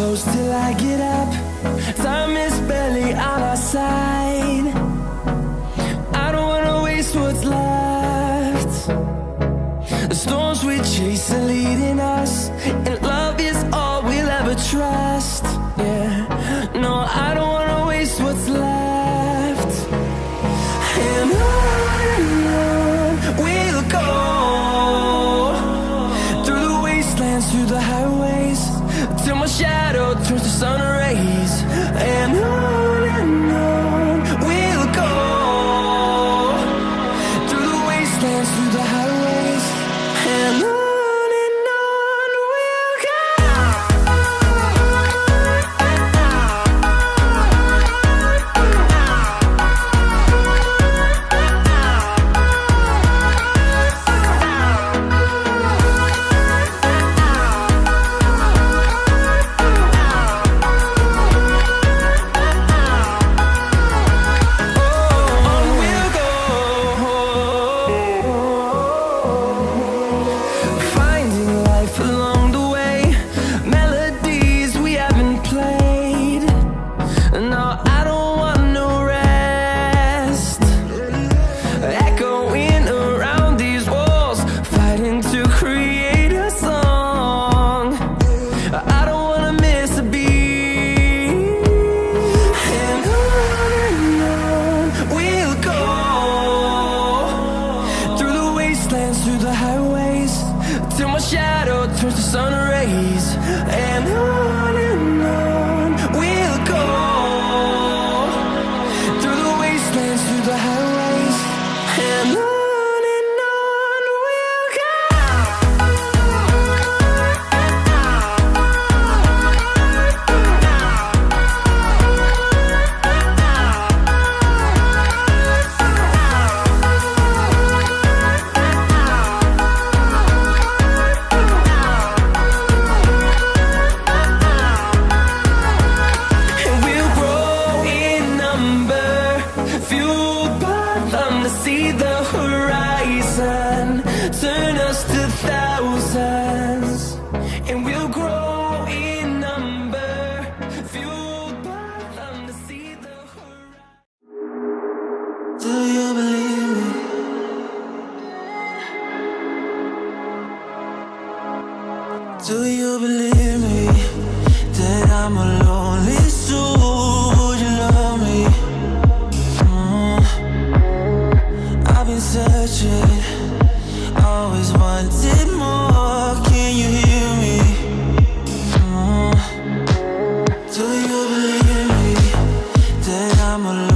close till I get up. Time is barely on our side. I don't wanna waste what's left. The storms we chase are leading us, and love is all we'll ever trust. Yeah, no, I don't wanna waste what's left. And on we'll go, through the wastelands, through the highways, till my shadow turns to sun rays. And on we'll go, through the wastelands, through the highways, and on we'll go. Through the highways, till my shadow turns to sun rays. And on we'll go, through the wastelands, through the highways, and on we'll go. See the horizon, turn us to thousands, and we'll grow in number, fueled by them to see the horizon. Do you believe me? Do you believe me that I'm a lonely soul? Would you love me? I've been searching, always wanted more. Can you hear me? Do you believe me that I'm alone?